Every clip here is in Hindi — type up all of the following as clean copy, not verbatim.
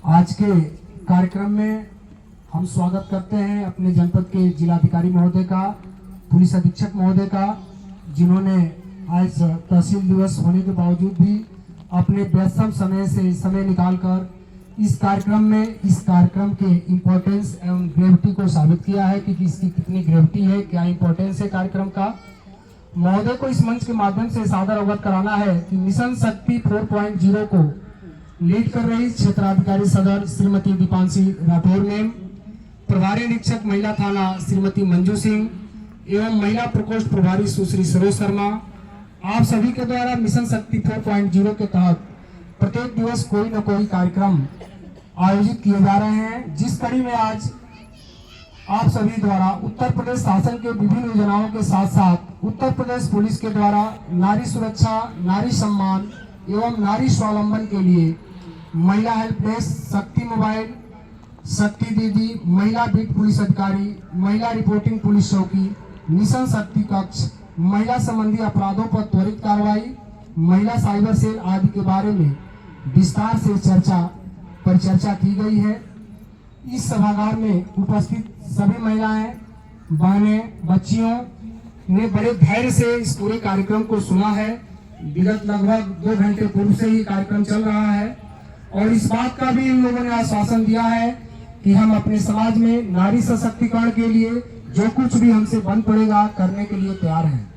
आज के कार्यक्रम में हम स्वागत करते हैं अपने जनपद के जिलाधिकारी महोदय का, पुलिस अधीक्षक महोदय का, जिन्होंने आज तहसील दिवस होने के बावजूद भी अपने व्यस्तम समय से समय निकालकर इस कार्यक्रम के इम्पोर्टेंस एवं ग्रेविटी को साबित किया है कि इसकी कितनी ग्रेविटी है, क्या इम्पोर्टेंस है कार्यक्रम का। महोदय को इस मंच के माध्यम से सादर अवगत कराना है कि मिशन शक्ति 4.0 को लीड कर रही क्षेत्राधिकारी सदर श्रीमती दीपांशी राठौर मैम, प्रभारी निरीक्षक महिला थाना श्रीमती मंजू सिंह एवं महिला प्रकोष्ठ प्रभारी सुश्री सरोज शर्मा, आप सभी के द्वारा मिशन शक्ति 4.0 के तहत प्रत्येक दिवस कोई न कोई कार्यक्रम आयोजित किए जा रहे हैं, जिस कड़ी में आज आप सभी द्वारा उत्तर प्रदेश शासन के विभिन्न योजनाओं के साथ साथ उत्तर प्रदेश पुलिस के द्वारा नारी सुरक्षा, नारी सम्मान एवं नारी स्वावलंबन के लिए महिला हेल्प डेस्क, शक्ति मोबाइल, शक्ति दीदी, महिला बीट पुलिस अधिकारी, महिला रिपोर्टिंग पुलिस चौकी, मिशन शक्ति कक्ष, महिला संबंधी अपराधों पर त्वरित कार्रवाई, महिला साइबर सेल आदि के बारे में विस्तार से परिचर्चा की गई है। इस सभागार में उपस्थित सभी महिलाएं, बहनें, बच्चियों ने बड़े धैर्य से इस पूरे कार्यक्रम को सुना है। विगत लगभग 2 घंटे पूर्व से ही कार्यक्रम चल रहा है और इस बात का भी इन लोगों ने आश्वासन दिया है कि हम अपने समाज में नारी सशक्तिकरण के लिए जो कुछ भी हमसे बन पड़ेगा करने के लिए तैयार हैं।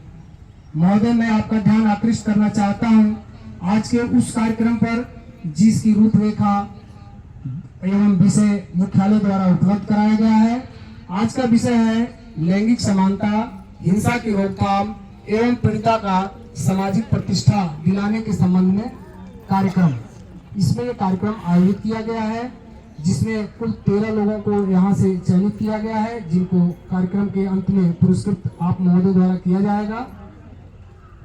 महोदय, मैं आपका ध्यान आकृष्ट करना चाहता हूं आज के उस कार्यक्रम पर जिसकी रूपरेखा एवं विषय मुख्यालय द्वारा उपलब्ध कराया गया है। आज का विषय है लैंगिक समानता, हिंसा की रोकथाम एवं पीड़िता का सामाजिक प्रतिष्ठा दिलाने के संबंध में कार्यक्रम। इसमें यह कार्यक्रम आयोजित किया गया है, जिसमें कुल 13 लोगों को यहाँ से चयनित किया गया है, जिनको कार्यक्रम के अंत में पुरस्कृत आप महोदय द्वारा किया जाएगा।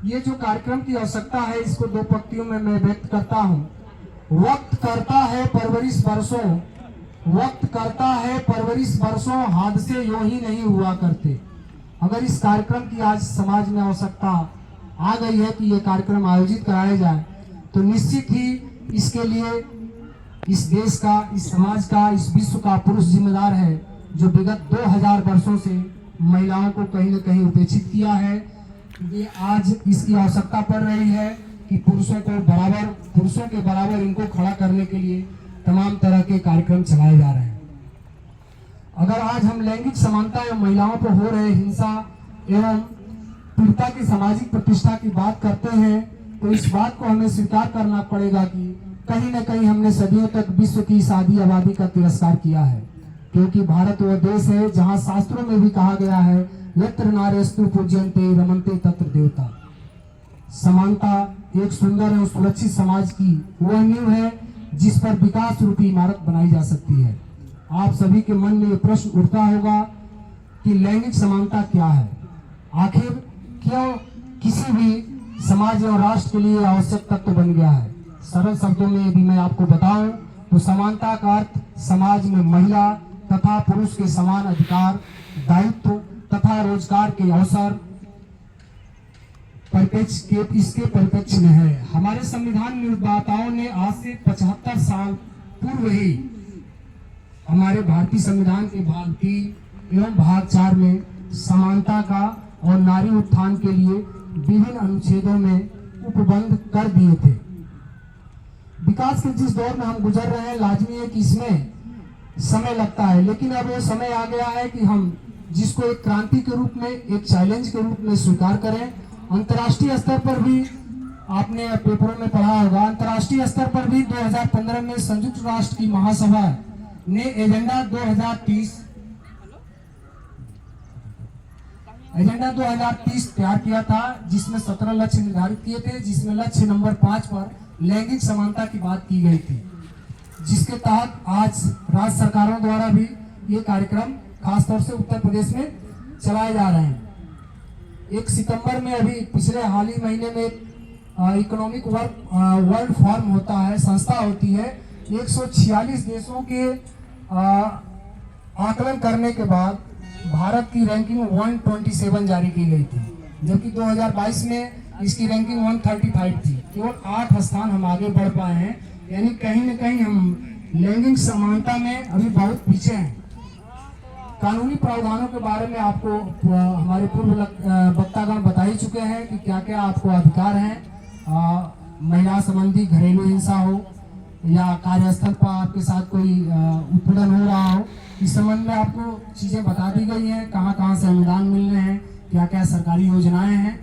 ये जो कार्यक्रम की आवश्यकता है, इसको 2 पंक्तियों में मैं व्यक्त करता हूँ। वक्त करता है परवरिश बरसों, वक्त करता है परवरिश बरसों, हादसे यूं ही नहीं हुआ करते। अगर इस कार्यक्रम की आज समाज में आवश्यकता आ गई है कि ये कार्यक्रम आयोजित कराया जाए, तो निश्चित ही इसके लिए इस देश का, इस समाज का, इस विश्व का पुरुष जिम्मेदार है, जो विगत 2000 वर्षों से महिलाओं को कहीं न कहीं उपेक्षित किया है। ये आज इसकी आवश्यकता पड़ रही है कि पुरुषों के बराबर इनको खड़ा करने के लिए तमाम तरह के कार्यक्रम चलाए जा रहे हैं। अगर आज हम लैंगिक समानता एवं महिलाओं पर हो रहे हिंसा एवं पीड़िता की सामाजिक प्रतिष्ठा की बात करते हैं, तो इस बात को हमें स्वीकार करना पड़ेगा कि कहीं न कहीं हमने सदियों तक विश्व की इस आदि आबादी का तिरस्कार किया है, क्योंकि भारत वह देश है जहाँ शास्त्रों में भी कहा गया है, यत्र नार्यस्तु पूज्यन्ते रमन्ते तत्र देवता। समानता एक सुंदर एवं सुरक्षित समाज की वह नींव है जिस पर विकास रूपी इमारत बनाई जा सकती है। आप सभी के मन में ये प्रश्न उठता होगा कि लैंगिक समानता क्या है, आखिर क्यों किसी भी समाज एवं राष्ट्र के लिए आवश्यक तत्व बन गया है। सरल शब्दों में यदि मैं आपको बताऊं तो समानता का अर्थ समाज में महिला तथा पुरुष के समान अधिकार, दायित्व तथा रोजगार के अवसर इसके परिप्रेक्ष्य में है। हमारे संविधान निर्माताओं ने आज से 75 साल पूर्व ही हमारे भारतीय संविधान के भाग 3 एवं भाग 4 में समानता का और नारी उत्थान के लिए विभिन्न अनुच्छेदों में उपबंध कर दिए थे। विकास के जिस दौर में हम गुजर रहे हैं, लाजमी है कि इसमें समय लगता है, लेकिन अब वो समय आ गया है कि हम जिसको एक क्रांति के रूप में, एक चैलेंज के रूप में स्वीकार करें। अंतर्राष्ट्रीय स्तर पर भी आपने पेपरों में पढ़ा होगा, अंतर्राष्ट्रीय स्तर पर भी 2015 में संयुक्त राष्ट्र की महासभा ने एजेंडा 2030 तैयार किया था, जिसमें 17 लक्ष्य निर्धारित किए थे, जिसमें लक्ष्य नंबर 5 पर लैंगिक समानता की बात की गई थी, जिसके तहत आज राज्य सरकारों द्वारा भी ये कार्यक्रम खासतौर से उत्तर प्रदेश में चलाए जा रहे हैं। 1 सितंबर में अभी पिछले हाल ही महीने में इकोनॉमिक वर्ल्ड फोरम होता है, संस्था होती है, 146 देशों के आकलन करने के बाद भारत की रैंकिंग 127 जारी की गई थी, जबकि 2022 में इसकी रैंकिंग 135 थी। केवल 8 स्थान हम आगे बढ़ पाए हैं, यानी कहीं न कहीं हम लैंगिक समानता में अभी बहुत पीछे हैं। कानूनी प्रावधानों के बारे में आपको हमारे पूर्व वक्तागण बता ही चुके हैं कि क्या क्या आपको अधिकार हैं। महिला संबंधी घरेलू हिंसा हो या कार्यस्थल पर आपके साथ कोई उत्पीड़न हो रहा हो, इस संबंध में आपको चीज़ें बता दी गई हैं, कहाँ कहाँ से अनुदान मिल रहे हैं, क्या क्या सरकारी योजनाएं हैं।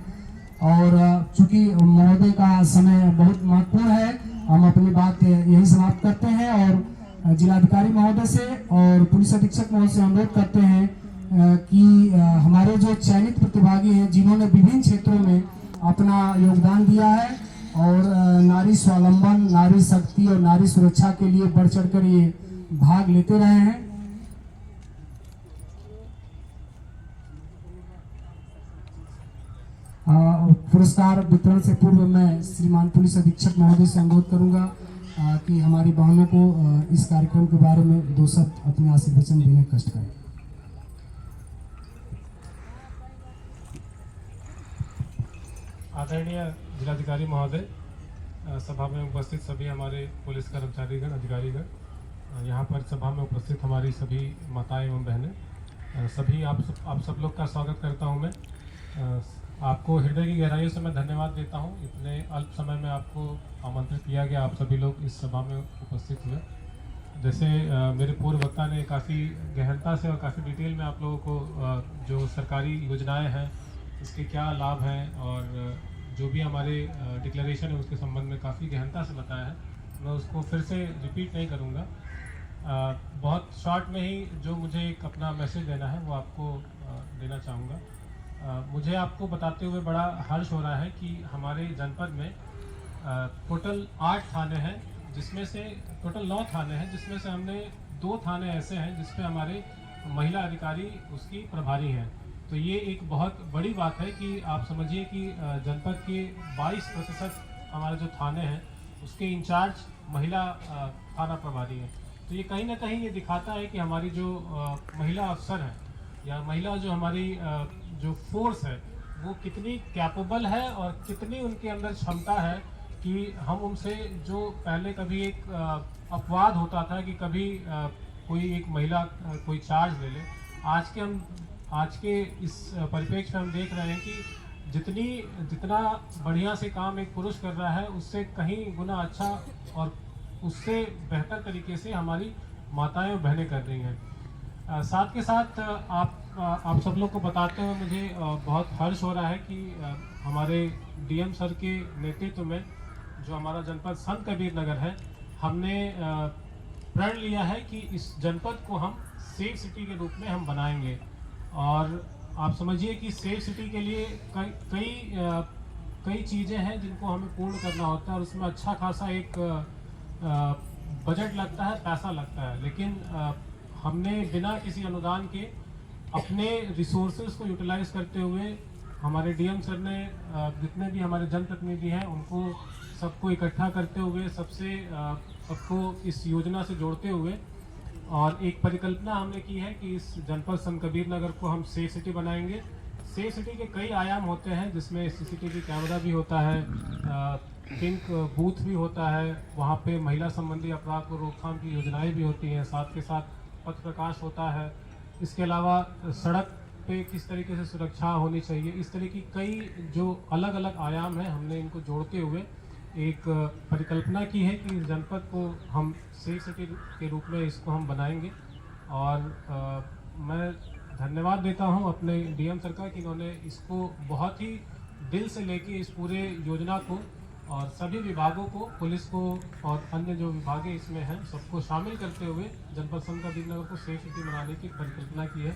और चूंकि महोदय का समय बहुत महत्वपूर्ण है, हम अपनी बात यही समाप्त करते हैं और जिलाधिकारी महोदय से और पुलिस अधीक्षक महोदय से अनुरोध करते हैं कि हमारे जो चयनित प्रतिभागी हैं जिन्होंने विभिन्न क्षेत्रों में अपना योगदान दिया है और नारी स्वावलंबन, नारी शक्ति और नारी सुरक्षा के लिए बढ़ चढ़कर ये भाग लेते रहे हैं। पुरस्कार वितरण से पूर्व मैं श्रीमान पुलिस अधीक्षक महोदय से अनुरोध करूंगा कि हमारी बहनों को इस कार्यक्रम के बारे में 2 शब्द अपने आशीर्वचन देने का कष्ट करें। आदरणीय जिलाधिकारी महोदय, सभा में उपस्थित सभी हमारे पुलिस कर्मचारीगण, अधिकारीगण, यहाँ पर सभा में उपस्थित हमारी सभी माताएं एवं बहनें, सभी आप सब लोग का स्वागत करता हूँ मैं। आपको हृदय की गहराइयों से मैं धन्यवाद देता हूँ। इतने अल्प समय में आपको आमंत्रित किया गया, आप सभी लोग इस सभा में उपस्थित हुए। जैसे मेरे पूर्व वक्ता ने काफ़ी गहनता से और काफ़ी डिटेल में आप लोगों को जो सरकारी योजनाएं हैं उसके क्या लाभ हैं और जो भी हमारे डिक्लेरेशन है उसके संबंध में काफ़ी गहनता से बताया है। मैं उसको फिर से रिपीट नहीं करूँगा। बहुत शॉर्ट में ही जो मुझे एक अपना मैसेज देना है वो आपको देना चाहूँगा। मुझे आपको बताते हुए बड़ा हर्ष हो रहा है कि हमारे जनपद में टोटल 8 थाने हैं, जिसमें से टोटल 9 थाने हैं, जिसमें से हमने 2 थाने ऐसे हैं जिसपे हमारे महिला अधिकारी उसकी प्रभारी हैं। तो ये एक बहुत बड़ी बात है कि आप समझिए कि जनपद के 22% हमारे जो थाने हैं उसके इंचार्ज महिला थाना प्रभारी हैं। तो ये कहीं ना कहीं ये दिखाता है कि हमारी जो महिला अफसर हैं या महिला जो हमारी जो फोर्स है वो कितनी कैपेबल है और कितनी उनके अंदर क्षमता है कि हम उनसे जो पहले कभी एक अपवाद होता था कि कभी कोई एक महिला कोई चार्ज ले ले, आज के इस परिप्रेक्ष्य में हम देख रहे हैं कि जितना बढ़िया से काम एक पुरुष कर रहा है उससे कहीं गुना अच्छा और उससे बेहतर तरीके से हमारी माताएं और बहनें कर रही हैं। साथ के साथ आप सब लोग को बताते हुए मुझे बहुत हर्ष हो रहा है कि हमारे डीएम सर के नेतृत्व में जो हमारा जनपद संत कबीर नगर है, हमने प्रण लिया है कि इस जनपद को हम सेफ सिटी के रूप में हम बनाएंगे। और आप समझिए कि सेफ सिटी के लिए कई चीज़ें हैं जिनको हमें पूर्ण करना होता है और उसमें अच्छा खासा एक बजट लगता है, पैसा लगता है। लेकिन हमने बिना किसी अनुदान के अपने रिसोर्सेज को यूटिलाइज करते हुए हमारे डीएम सर ने जितने भी हमारे जनप्रतिनिधि हैं उनको सबको इकट्ठा करते हुए सबको इस योजना से जोड़ते हुए और एक परिकल्पना हमने की है कि इस जनपद संत कबीर नगर को हम सेफ सिटी बनाएंगे। सेफ सिटी के कई आयाम होते हैं जिसमें सीसीटीवी कैमरा भी होता है, पिंक बूथ भी होता है, वहाँ पे महिला संबंधी अपराध को रोकथाम की योजनाएं भी होती हैं, साथ के साथ पथ प्रकाश होता है। इसके अलावा सड़क पे किस तरीके से सुरक्षा होनी चाहिए, इस तरह की कई जो अलग अलग आयाम हैं हमने इनको जोड़ते हुए एक परिकल्पना की है कि इस जनपद को हम सेफ सिटी के रूप में इसको हम बनाएंगे। और मैं धन्यवाद देता हूं अपने डीएम सर का कि इन्होंने इसको बहुत ही दिल से लेके इस पूरे योजना को और सभी विभागों को, पुलिस को और अन्य जो विभागें इसमें हैं सबको शामिल करते हुए जनपद संत कबीर नगर को सेफ सिटी बनाने की परिकल्पना की है।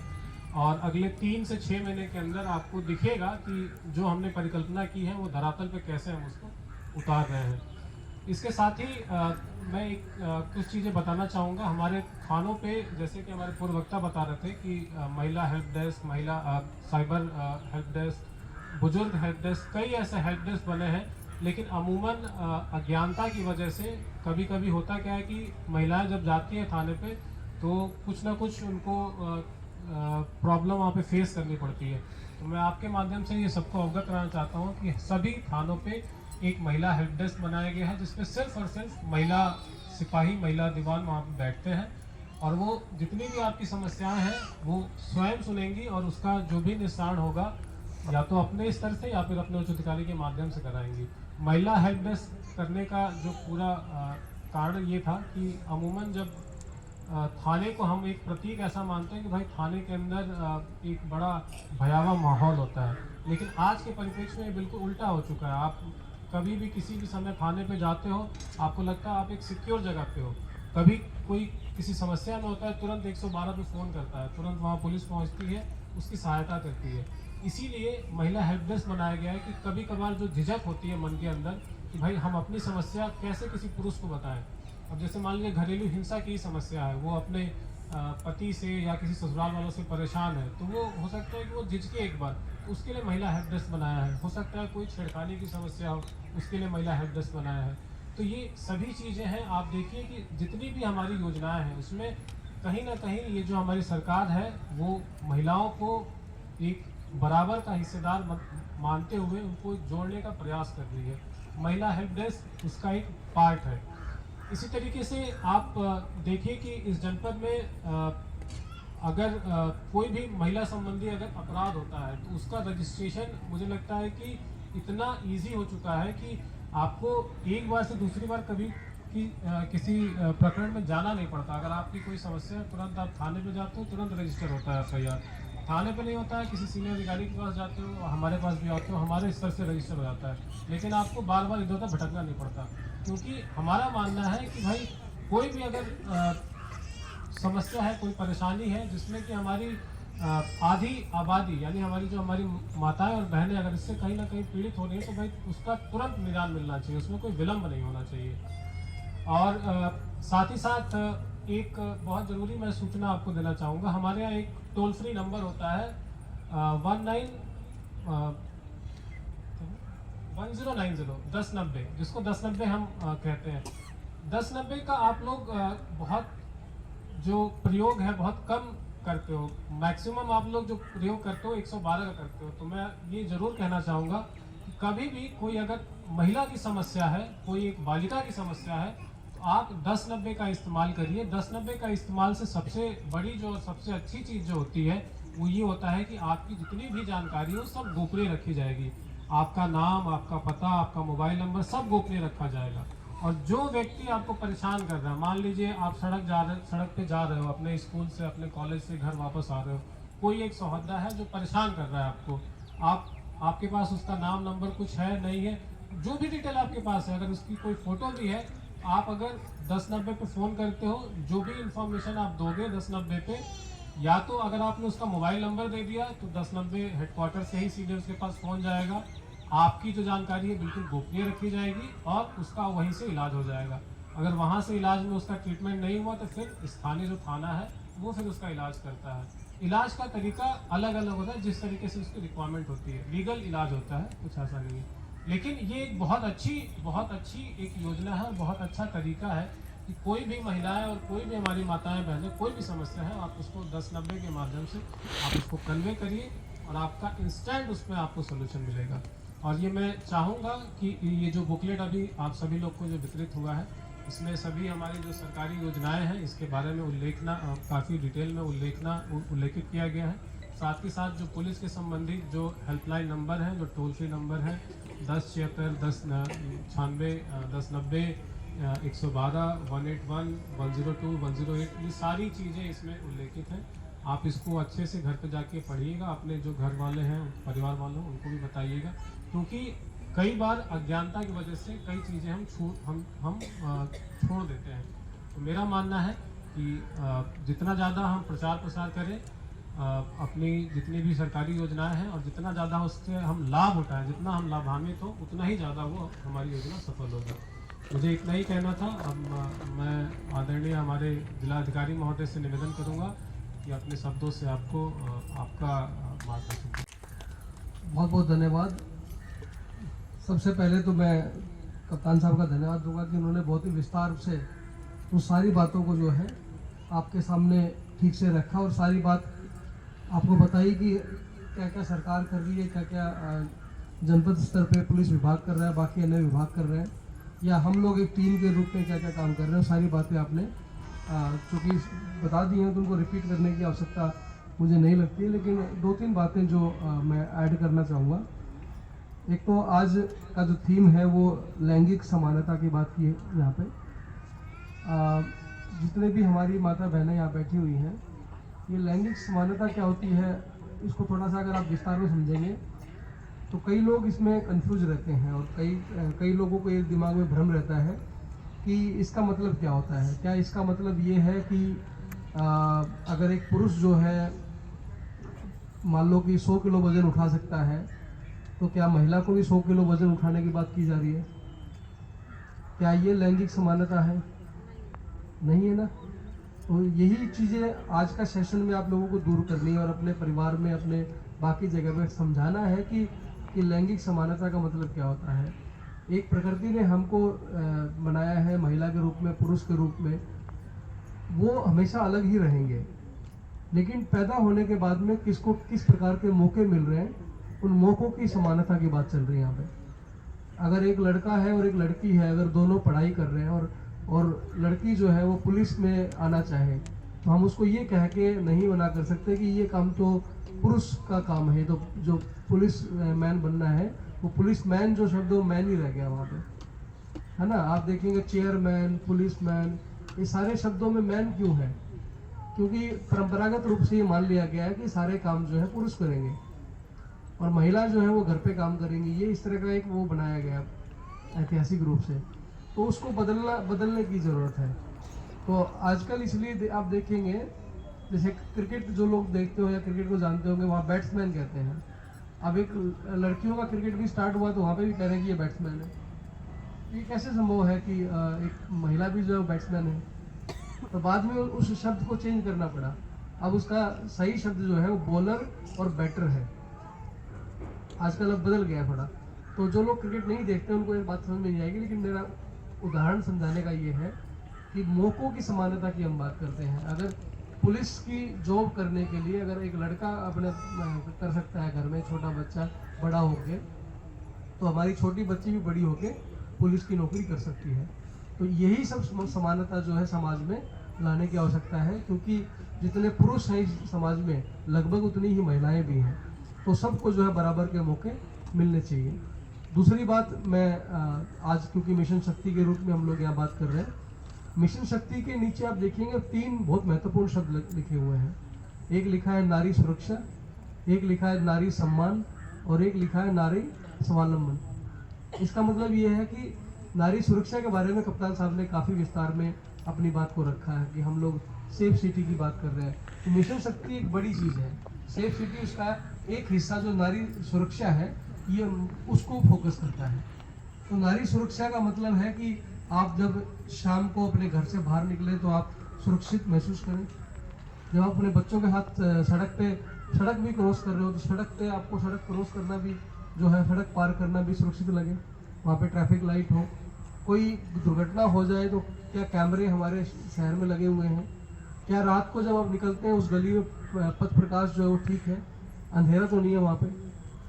और अगले 3 से 6 महीने के अंदर आपको दिखेगा कि जो हमने परिकल्पना की है वो धरातल पे कैसे हम उसको उतार रहे हैं। इसके साथ ही मैं कुछ चीज़ें बताना चाहूँगा। हमारे थानों पे जैसे कि हमारे पूर्व वक्ता बता रहे थे कि महिला हेल्प डेस्क, महिला साइबर हेल्प डेस्क, बुजुर्ग हेल्प डेस्क, कई ऐसे हेल्प डेस्क बने हैं। लेकिन अमूमन अज्ञानता की वजह से कभी कभी होता क्या है कि महिलाएं जब जाती हैं थाने पे तो कुछ ना कुछ उनको प्रॉब्लम वहाँ पे फेस करनी पड़ती है। तो मैं आपके माध्यम से ये सबको अवगत कराना चाहता हूँ कि सभी थानों पे एक महिला हेल्प डेस्क बनाया गया है जिसमें सिर्फ और सिर्फ महिला सिपाही महिला दीवान वहाँ पे बैठते हैं और वो जितनी भी आपकी समस्याएं हैं वो स्वयं सुनेंगी और उसका जो भी निस्तारण होगा या तो अपने स्तर से या फिर अपने उच्च अधिकारी के माध्यम से कराएंगी। महिला हेल्प डेस्क करने का जो पूरा कारण ये था कि अमूमन जब थाने को हम एक प्रतीक ऐसा मानते हैं कि भाई थाने के अंदर एक बड़ा भयावह माहौल होता है, लेकिन आज के परिप्रेक्ष्य में बिल्कुल उल्टा हो चुका है। आप कभी भी किसी भी समय थाने पे जाते हो, आपको लगता है आप एक सिक्योर जगह पे हो। कभी कोई किसी समस्या में होता है, तुरंत 112 पे फ़ोन करता है, तुरंत वहाँ पुलिस पहुँचती है, उसकी सहायता करती है। इसीलिए महिला हेल्प डेस्क बनाया गया है कि कभी कभार जो झिझक होती है मन के अंदर कि भाई हम अपनी समस्या कैसे किसी पुरुष को बताएं। अब जैसे मान लीजिए घरेलू हिंसा की समस्या है, वो अपने पति से या किसी ससुराल वालों से परेशान है, तो वो हो सकता है कि वो झिझके एक बार, तो उसके लिए महिला हेल्प डेस्क बनाया है। हो सकता है कोई छेड़खानी की समस्या हो, उसके लिए महिला हेल्प डेस्क बनाया है। तो ये सभी चीज़ें हैं। आप देखिए कि जितनी भी हमारी योजनाएं हैं उसमें कहीं ना कहीं ये जो हमारी सरकार है वो महिलाओं को एक बराबर का हिस्सेदार मानते हुए उनको जोड़ने का प्रयास कर रही है। महिला हेल्प डेस्क उसका एक पार्ट है। इसी तरीके से आप देखिए कि इस जनपद में अगर कोई भी महिला संबंधी अगर अपराध होता है तो उसका रजिस्ट्रेशन मुझे लगता है कि इतना इजी हो चुका है कि आपको एक बार से दूसरी बार कभी किसी प्रकरण में जाना नहीं पड़ता। अगर आपकी कोई समस्या है तुरंत आप थाने पे जाते हो, तुरंत रजिस्टर होता है FIR। थाने पे नहीं होता है, किसी सीनियर अधिकारी के पास जाते हो, हमारे पास भी आते हो, हमारे स्तर से रजिस्टर हो जाता है। लेकिन आपको बार बार इधर उधर भटकना नहीं पड़ता, क्योंकि हमारा मानना है कि भाई कोई भी अगर समस्या है, कोई परेशानी है जिसमें कि हमारी आधी आबादी यानी हमारी जो हमारी माताएं और बहनें अगर इससे कहीं ना कहीं पीड़ित हो रही है तो भाई उसका तुरंत निदान मिलना चाहिए, उसमें कोई विलम्ब नहीं होना चाहिए। और साथ ही साथ एक बहुत ज़रूरी मैं सूचना आपको देना चाहूँगा। हमारे यहाँ एक टोल फ्री नंबर होता है 1090 1090, जिसको 1090 हम कहते हैं। 1090 का आप लोग बहुत जो प्रयोग है बहुत कम करते हो। मैक्सिमम आप लोग जो प्रयोग करते हो 112 का करते हो। तो मैं ये ज़रूर कहना चाहूँगा कि कभी भी कोई अगर महिला की समस्या है, कोई एक बालिका की समस्या है, तो आप 1090 का इस्तेमाल करिए। 1090 का इस्तेमाल से सबसे बड़ी जो सबसे अच्छी चीज़ जो होती है वो ये होता है कि आपकी जितनी भी जानकारी हो सब गोपनीय रखी जाएगी। आपका नाम, आपका पता, आपका मोबाइल नंबर सब गोपनीय रखा जाएगा। और जो व्यक्ति आपको परेशान कर रहा है, मान लीजिए आप सड़क पे जा रहे हो, अपने स्कूल से अपने कॉलेज से घर वापस आ रहे हो, कोई एक सौहद्दा है जो परेशान कर रहा है आपको, आपके पास उसका नाम नंबर कुछ है नहीं है, जो भी डिटेल आपके पास है, अगर उसकी कोई फोटो भी है, आप अगर 1090 पे फ़ोन करते हो, जो भी इंफॉर्मेशन आप दोगे 1090 पे, या तो अगर आपने उसका मोबाइल नंबर दे दिया तो 1090 हेडक्वार्टर से ही सीधे उसके पास फ़ोन जाएगा। आपकी जो जानकारी है बिल्कुल गोपनीय रखी जाएगी और उसका वहीं से इलाज हो जाएगा। अगर वहाँ से इलाज में उसका ट्रीटमेंट नहीं हुआ तो फिर स्थानीय जो थाना है वो फिर उसका इलाज करता है। इलाज का तरीका अलग अलग होता है, जिस तरीके से उसकी रिक्वायरमेंट होती है। लीगल इलाज होता है, कुछ ऐसा नहीं है। लेकिन ये एक बहुत अच्छी एक योजना है और बहुत अच्छा तरीका है कि कोई भी महिलाएं और कोई भी हमारी माताएं बहनें कोई भी समस्या है, आप उसको 1090 के माध्यम से आप उसको कन्वे करिए और आपका इंस्टेंट उसमें आपको सोल्यूशन मिलेगा। और ये मैं चाहूँगा कि ये जो बुकलेट अभी आप सभी लोग को जो वितरित हुआ है, इसमें सभी हमारी जो सरकारी योजनाएं हैं इसके बारे में उल्लेखना काफ़ी डिटेल में उल्लेखित किया गया है। साथ ही साथ जो पुलिस के संबंधित जो हेल्पलाइन नंबर हैं, जो टोल फ्री नंबर हैं 1076 1096 1090 112 181 102 108, ये सारी चीज़ें इसमें उल्लेखित हैं। आप इसको अच्छे से घर पे जाके पढ़िएगा, अपने जो घर वाले हैं, परिवार वालों, उनको भी बताइएगा, क्योंकि कई बार अज्ञानता की वजह से कई चीज़ें हम छोड़ देते हैं। तो मेरा मानना है कि जितना ज़्यादा हम प्रचार प्रसार करें अपनी जितनी भी सरकारी योजनाएं हैं और जितना ज़्यादा उससे हम लाभ उठाएं, जितना हम लाभान्वित हो उतना ही ज़्यादा वो हमारी योजना सफल होगा। मुझे इतना ही कहना था। अब मैं आदरणीय हमारे जिलाधिकारी महोदय से निवेदन करूँगा कि अपने शब्दों से आपको आपका मार्गदर्शन। बहुत बहुत धन्यवाद। सबसे पहले तो मैं कप्तान साहब का धन्यवाद दूंगा कि उन्होंने बहुत ही विस्तार से उन सारी बातों को जो है आपके सामने ठीक से रखा और सारी बात आपको बताई कि क्या क्या सरकार कर रही है, क्या क्या जनपद स्तर पे पुलिस विभाग कर रहा है, बाकी अन्य विभाग कर रहे हैं। या हम लोग एक टीम के रूप में क्या क्या काम कर रहे हैं, सारी बातें आपने चूँकि बता दी हैं तो उनको रिपीट करने की आवश्यकता मुझे नहीं लगती है, लेकिन 2-3 बातें जो मैं ऐड करना चाहूँगा। एक तो आज का जो थीम है वो लैंगिक समानता की बात की है यहाँ पे। जितने भी हमारी माता बहनें यहाँ बैठी हुई हैं, ये लैंगिक समानता क्या होती है, इसको थोड़ा सा अगर आप विस्तार में समझेंगे तो कई लोग इसमें कंफ्यूज रहते हैं और कई लोगों को ये दिमाग में भ्रम रहता है कि इसका मतलब क्या होता है। क्या इसका मतलब ये है कि अगर एक पुरुष जो है मान लो कि 100 किलो वजन उठा सकता है, तो क्या महिला को भी 100 किलो वजन उठाने की बात की जा रही है? क्या ये लैंगिक समानता है? नहीं है ना। तो यही चीज़ें आज का सेशन में आप लोगों को दूर करनी है और अपने परिवार में, अपने बाकी जगह पर समझाना है कि लैंगिक समानता का मतलब क्या होता है। एक प्रकृति ने हमको बनाया है महिला के रूप में, पुरुष के रूप में, वो हमेशा अलग ही रहेंगे, लेकिन पैदा होने के बाद में किसको किस प्रकार के मौके मिल रहे हैं, उन मौक़ों की समानता की बात चल रही है यहाँ पे। अगर एक लड़का है और एक लड़की है, अगर दोनों पढ़ाई कर रहे हैं और लड़की जो है वो पुलिस में आना चाहे, तो हम उसको ये कह के नहीं मना कर सकते कि ये काम तो पुरुष का काम है। तो जो पुलिस मैन बनना है, वो पुलिस मैन जो शब्द वो मैन ही रह गया वहाँ पे, है ना। आप देखेंगे चेयरमैन, पुलिस मैन, ये सारे शब्दों में मैन क्यों है? क्योंकि परंपरागत रूप से ये मान लिया गया है कि सारे काम जो है पुरुष करेंगे और महिला जो है वो घर पे काम करेंगी। ये इस तरह का एक वो बनाया गया ऐतिहासिक रूप से, तो उसको बदलने की ज़रूरत है। तो आजकल इसलिए आप देखेंगे, जैसे क्रिकेट जो लोग देखते हो या क्रिकेट को जानते होंगे, वहाँ बैट्समैन कहते हैं। अब एक लड़कियों का क्रिकेट भी स्टार्ट हुआ तो वहाँ पे भी कह रहे हैं कि ये बैट्समैन है। ये कैसे संभव है कि एक महिला भी जो है बैट्समैन है? तो बाद में उस शब्द को चेंज करना पड़ा। अब उसका सही शब्द जो है वो बॉलर और बैटर है। आजकल अब बदल गया थोड़ा। तो जो लोग क्रिकेट नहीं देखते उनको ये बात समझ में नहीं आएगी, लेकिन मेरा उदाहरण समझाने का ये है कि मौक़ों की समानता की हम बात करते हैं। अगर पुलिस की जॉब करने के लिए अगर एक लड़का अपने कर सकता है घर में, छोटा बच्चा बड़ा होके, तो हमारी छोटी बच्ची भी बड़ी होके पुलिस की नौकरी कर सकती है। तो यही सब समानता जो है समाज में लाने की आवश्यकता है, क्योंकि जितने पुरुष हैं इस समाज में लगभग उतनी ही महिलाएं भी हैं। तो सबको जो है बराबर के मौके मिलने चाहिए। दूसरी बात, मैं आज क्योंकि मिशन शक्ति के रूप में हम लोग यहाँ बात कर रहे हैं, मिशन शक्ति के नीचे आप देखेंगे 3 बहुत महत्वपूर्ण शब्द लिखे हुए हैं। एक लिखा है नारी सुरक्षा, एक लिखा है नारी सम्मान और एक लिखा है नारी स्वावलंबन। इसका मतलब ये है कि नारी सुरक्षा के बारे में कप्तान साहब ने काफ़ी विस्तार में अपनी बात को रखा है कि हम लोग सेफ सिटी की बात कर रहे हैं। तो मिशन शक्ति एक बड़ी चीज़ है। सेफ सिटी उसका एक हिस्सा जो नारी सुरक्षा है, ये उसको फोकस करता है। तो नारी सुरक्षा का मतलब है कि आप जब शाम को अपने घर से बाहर निकले तो आप सुरक्षित महसूस करें। जब आप अपने बच्चों के हाथ सड़क भी क्रॉस कर रहे हो, तो सड़क पे आपको सड़क क्रॉस करना भी जो है, सड़क पार करना भी सुरक्षित लगे। वहाँ पे ट्रैफिक लाइट हो, कोई दुर्घटना हो जाए तो क्या कैमरे हमारे शहर में लगे हुए हैं? क्या रात को जब आप निकलते हैं उस गली में पथ प्रकाश जो है वो ठीक है, अंधेरा तो नहीं है वहाँ पे?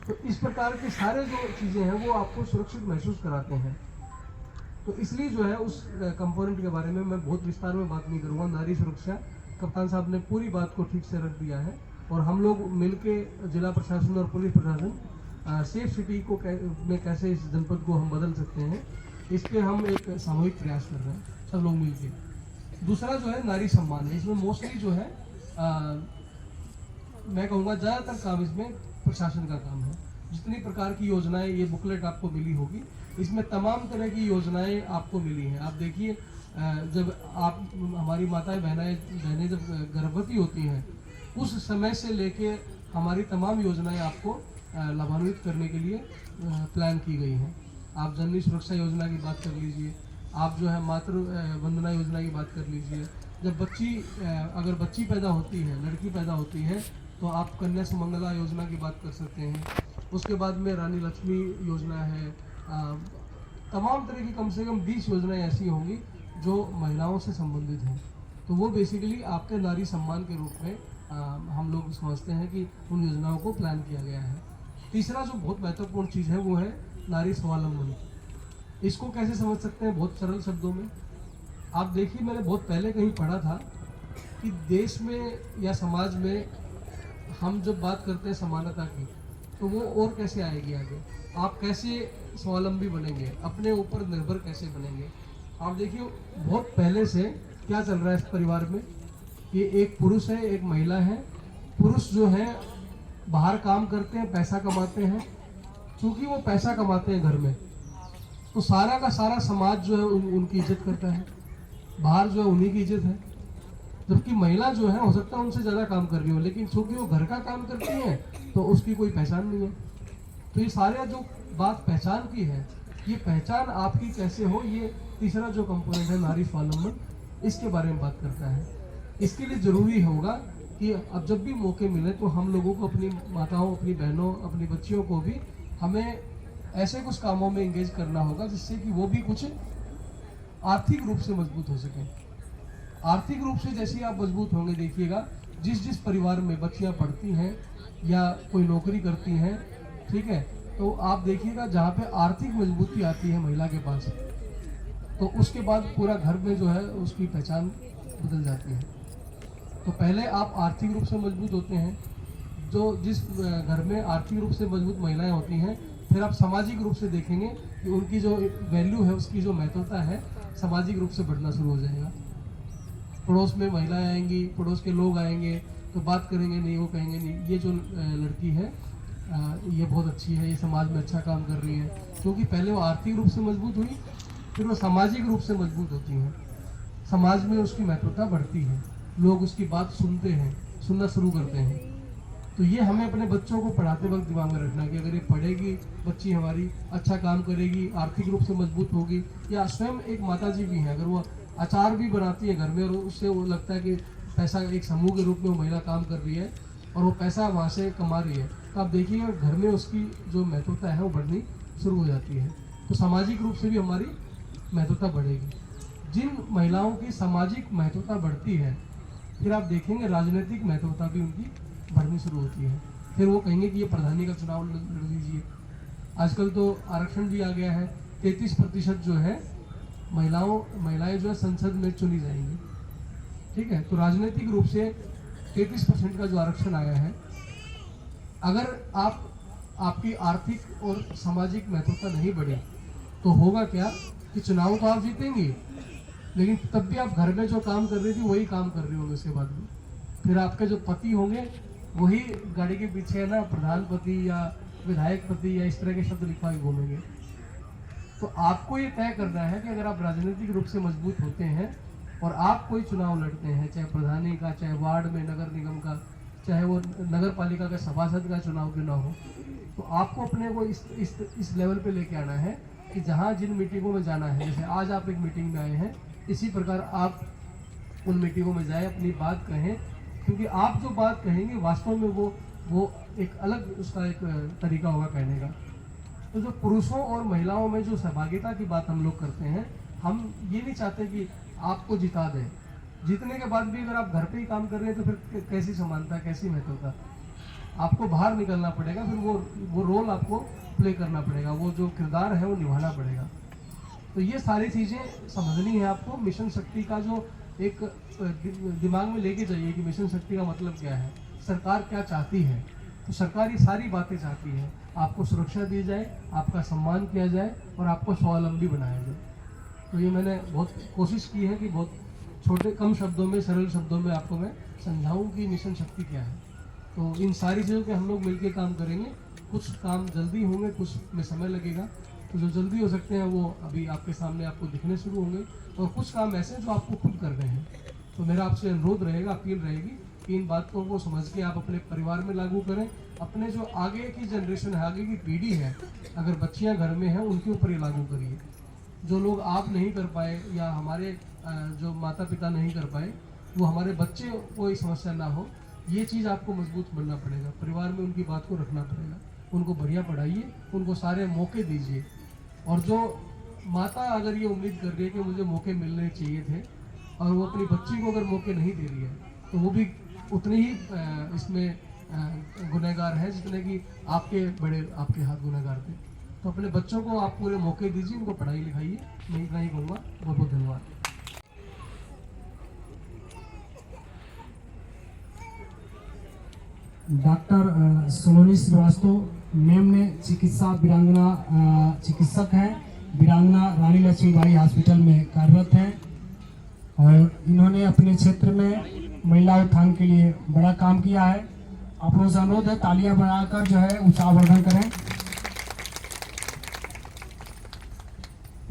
तो इस प्रकार के सारे जो चीज़ें हैं वो आपको सुरक्षित महसूस कराते हैं। तो इसलिए जो है उस कंपोनेंट के बारे में मैं बहुत विस्तार में बात नहीं करूँगा। नारी सुरक्षा, कप्तान साहब ने पूरी बात को ठीक से रख दिया है और हम लोग मिलके जिला प्रशासन और पुलिस प्रशासन सेफ सिटी को में कैसे इस जनपद को हम बदल सकते हैं, इस पर हम एक सामूहिक प्रयास कर रहे हैं सब लोग मिलके। दूसरा जो है नारी सम्मान है। इसमें मोस्टली जो है मैं कहूँगा ज़्यादातर काम इसमें प्रशासन का काम है। जितनी प्रकार की योजनाएं, ये बुकलेट आपको मिली होगी, इसमें तमाम तरह की योजनाएं आपको मिली हैं। आप देखिए, जब आप हमारी माताएं बहनें जब गर्भवती होती हैं, उस समय से लेके हमारी तमाम योजनाएं आपको लाभान्वित करने के लिए प्लान की गई हैं। आप जननी सुरक्षा योजना की बात कर लीजिए, आप जो है मातृ वंदना योजना की बात कर लीजिए। जब अगर बच्ची पैदा होती है, लड़की पैदा होती है, तो आप कन्या सुमंगला योजना की बात कर सकते हैं। उसके बाद में रानी लक्ष्मी योजना है। तमाम तरह की कम से कम 20 योजनाएं ऐसी होंगी जो महिलाओं से संबंधित हैं। तो वो बेसिकली आपके नारी सम्मान के रूप में हम लोग समझते हैं कि उन योजनाओं को प्लान किया गया है। तीसरा जो बहुत महत्वपूर्ण चीज़ है वो है नारी स्वावलंबन। इसको कैसे समझ सकते हैं? बहुत सरल शब्दों में आप देखिए, मैंने बहुत पहले कहीं पढ़ा था कि देश में या समाज में हम जब बात करते हैं समानता की, तो वो और कैसे आएगी आगे? आप कैसे स्वावलंबी बनेंगे, अपने ऊपर निर्भर कैसे बनेंगे? आप देखिए, बहुत पहले से क्या चल रहा है इस परिवार में कि एक पुरुष है, एक महिला है। पुरुष जो है बाहर काम करते हैं, पैसा कमाते हैं। क्योंकि वो पैसा कमाते हैं घर में, तो सारा का सारा समाज जो है उनकी इज्जत करता है। बाहर जो है उन्हीं की इज्जत है। जबकि महिला जो है, हो सकता है उनसे ज़्यादा काम कर रही हो, लेकिन क्योंकि वो घर का काम करती है तो उसकी कोई पहचान नहीं है। तो ये सारे जो बात पहचान की है, ये पहचान आपकी कैसे हो, ये तीसरा जो कंपोनेंट है नारी स्वावलंबन, इसके बारे में बात करता है। इसके लिए ज़रूरी होगा कि अब जब भी मौके मिले तो हम लोगों को, अपनी माताओं, अपनी बहनों, अपनी बच्चियों को भी हमें ऐसे कुछ कामों में एंगेज करना होगा जिससे कि वो भी कुछ आर्थिक रूप से मजबूत हो सकें। आर्थिक रूप से जैसे ही आप मजबूत होंगे, देखिएगा जिस परिवार में बच्चियां पढ़ती हैं या कोई नौकरी करती हैं, ठीक है, तो आप देखिएगा जहाँ पे आर्थिक मजबूती आती है महिला के पास, तो उसके बाद पूरा घर में जो है उसकी पहचान बदल जाती है। तो पहले आप आर्थिक रूप से मजबूत होते हैं। जिस घर में आर्थिक रूप से मजबूत महिलाएं होती हैं, फिर आप सामाजिक रूप से देखेंगे कि उनकी जो वैल्यू है, उसकी जो महत्वता है, सामाजिक रूप से बढ़ना शुरू हो जाएगा। पड़ोस में महिलाएं आएंगी, पड़ोस के लोग आएंगे तो बात करेंगे नहीं, वो कहेंगे नहीं ये जो लड़की है ये बहुत अच्छी है, ये समाज में अच्छा काम कर रही है। क्योंकि पहले वो आर्थिक रूप से मजबूत हुई, फिर वो सामाजिक रूप से मजबूत होती हैं। समाज में उसकी महत्वता बढ़ती है, लोग उसकी बात सुनते हैं, सुनना शुरू करते हैं। तो ये हमें अपने बच्चों को पढ़ाते वक्त दिमाग में रखना कि अगर ये पढ़ेगी बच्ची हमारी, अच्छा काम करेगी, आर्थिक रूप से मजबूत होगी, या स्वयं एक माताजी भी है, अगर वो अचार भी बनाती है घर में और उससे वो लगता है कि पैसा एक समूह के रूप में वो महिला काम कर रही है और वो पैसा वहाँ से कमा रही है, तो आप देखिएगा घर में उसकी जो महत्वता है वो बढ़नी शुरू हो जाती है। तो सामाजिक रूप से भी हमारी महत्वता बढ़ेगी। जिन महिलाओं की सामाजिक महत्वता बढ़ती है, फिर आप देखेंगे राजनीतिक महत्वता भी उनकी बढ़नी शुरू होती है। फिर वो कहेंगे कि ये प्रधानी का चुनाव लड़ लीजिए। आजकल तो आरक्षण भी आ गया है, 33% जो है महिलाएं जो है संसद में चुनी जाएंगी, ठीक है। तो राजनीतिक रूप से 33% का जो आरक्षण आया है, अगर आपकी आर्थिक और सामाजिक महत्वता नहीं बढ़ी तो होगा क्या कि चुनाव तो आप जीतेंगी, लेकिन तब भी आप घर में जो काम कर रही थी वही काम कर रही होंगे उसके बाद में। फिर आपके जो पति होंगे वही गाड़ी के पीछे है ना प्रधानपति या विधायक पति या इस तरह के शब्द लिखवा के घूमेंगे। तो आपको ये तय करना है कि अगर आप राजनीतिक रूप से मजबूत होते हैं और आप कोई चुनाव लड़ते हैं, चाहे प्रधानी का, चाहे वार्ड में नगर निगम का, चाहे वो नगर पालिका का सभासद का चुनाव क्यों ना हो, तो आपको अपने को इस लेवल पे लेके आना है कि जहाँ जिन मीटिंगों में जाना है, जैसे आज आप एक मीटिंग में आए हैं, इसी प्रकार आप उन मीटिंगों में जाएं, अपनी बात कहें, क्योंकि आप जो बात कहेंगे वास्तव में वो एक अलग उसका एक तरीका होगा कहने का। तो जो पुरुषों और महिलाओं में जो सहभागिता की बात हम लोग करते हैं, हम ये नहीं चाहते कि आपको जिता दें। जीतने के बाद भी अगर आप घर पे ही काम कर रहे हैं तो फिर कैसी समानता, कैसी महत्वता? आपको बाहर निकलना पड़ेगा, फिर वो रोल आपको प्ले करना पड़ेगा, वो जो किरदार है वो निभाना पड़ेगा। तो ये सारी चीज़ें समझनी है आपको। मिशन शक्ति का जो एक दिमाग में लेके जाइए कि मिशन शक्ति का मतलब क्या है, सरकार क्या चाहती है। तो सरकार ये सारी बातें चाहती है, आपको सुरक्षा दी जाए, आपका सम्मान किया जाए और आपको स्वावलंबी बनाया जाए। तो ये मैंने बहुत कोशिश की है कि बहुत छोटे कम शब्दों में, सरल शब्दों में आपको मैं समझाऊं कि मिशन शक्ति क्या है। तो इन सारी चीज़ों के हम लोग मिलकर काम करेंगे। कुछ काम जल्दी होंगे, कुछ में समय लगेगा। तो जो जल्दी हो सकते हैं वो अभी आपके सामने आपको दिखने शुरू होंगे, और कुछ काम ऐसे जो आपको खुद करने हैं। तो मेरा आपसे अनुरोध रहेगा, अपील रहेगी कि इन बातों को समझ के आप अपने परिवार में लागू करें। अपने जो आगे की जनरेशन है, आगे की पीढ़ी है, अगर बच्चियां घर में हैं उनके ऊपर ये लागू करिए। जो लोग आप नहीं कर पाए या हमारे जो माता पिता नहीं कर पाए, वो हमारे बच्चे को ये समस्या ना हो, ये चीज़ आपको मजबूत बनना पड़ेगा। परिवार में उनकी बात को रखना पड़ेगा, उनको बढ़िया पढ़ाइए, उनको सारे मौके दीजिए। और जो माता अगर ये उम्मीद कर रही है कि मुझे मौके मिलने चाहिए थे और वो अपनी बच्ची को अगर मौके नहीं दे रही है, तो वो भी उतनी ही इसमें गुनहगार है जितने कि आपके बड़े आपके हाथ गुनहगार थे। तो अपने बच्चों को आप पूरे मौके दीजिए, उनको पढ़ाई लिखाइए। मैं इतना ही कहूँगा। बहुत बहुत धन्यवाद। डॉक्टर सोलोनी श्रीवास्तव मैम ने चिकित्सक हैं, वीरांगना रानी लक्ष्मीबाई हॉस्पिटल में कार्यरत हैं और इन्होंने अपने क्षेत्र में महिला उत्थान के लिए बड़ा काम किया है। आप लोगों से अनुरोध है तालियां बढ़ाकर जो है उच्चावर्धन करें।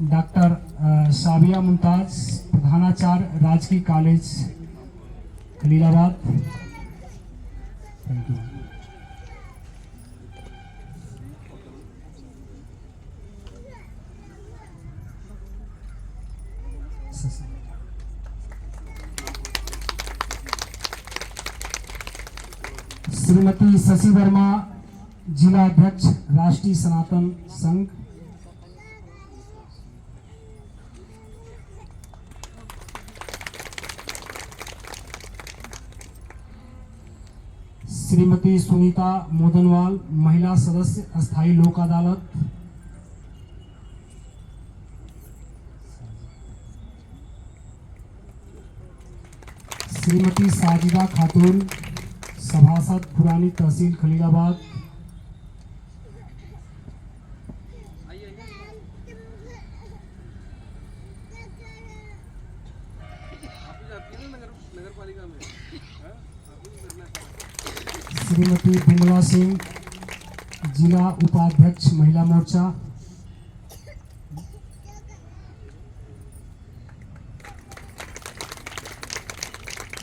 डॉक्टर साबिया मुमताज, प्रधानाचार्य राजकीय college Khalilabad. Thank you. Shrimati Shashi Verma, जिला अध्यक्ष राष्ट्रीय सनातन संघ। श्रीमती सुनीता मोदनवाल, महिला सदस्य अस्थायी लोक अदालत। श्रीमती साजिदा खातून, सभासद पुरानी तहसील खलीलाबाद। श्रीमती बिमला सिंह, जिला उपाध्यक्ष महिला मोर्चा।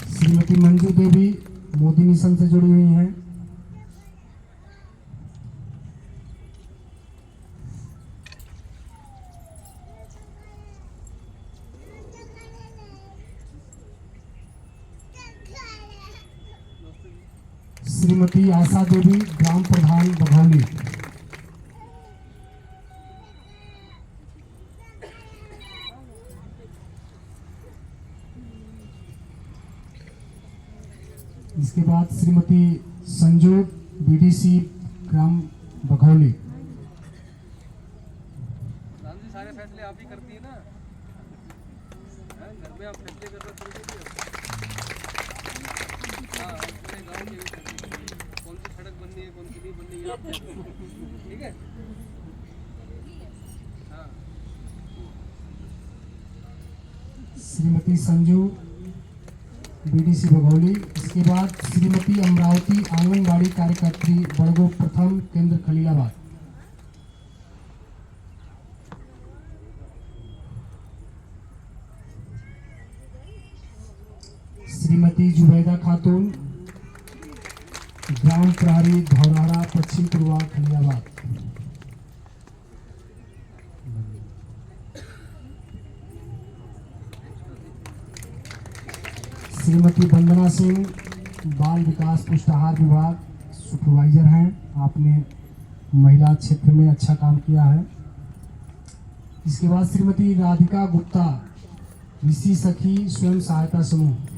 श्रीमती मंजू देवी, मोदी मिशन से जुड़ी हुई हैं। श्रीमती आशा देवी, ग्राम प्रधान बघौली। इसके बाद श्रीमती संजू, बीडीसी ग्राम बघौली। सारे फैसले आप ही करती है ना, घर में आप फैसले करना शुरू कर दिए। हाँ, अपने गाँव के भी फैसले, कौन सी सड़क बननी है, कौन सी नहीं बननी है, आप ठीक है। हाँ, श्रीमती संजू, बीडीसी बघौली। इसके बाद श्रीमती अमरावती, आंगनबाड़ी कार्यकर्त्री बड़गो प्रथम केंद्र खलीलाबाद। श्रीमती जुबैदा खातून, ग्राम प्रहरी धौराड़ा पश्चिम पूर्वा खलीलाबाद। श्रीमती वंदना सिंह, बाल विकास पुष्टाहार विभाग सुपरवाइजर हैं। आपने महिला क्षेत्र में अच्छा काम किया है। इसके बाद श्रीमती राधिका गुप्ता, ऋषि सखी स्वयं सहायता समूह।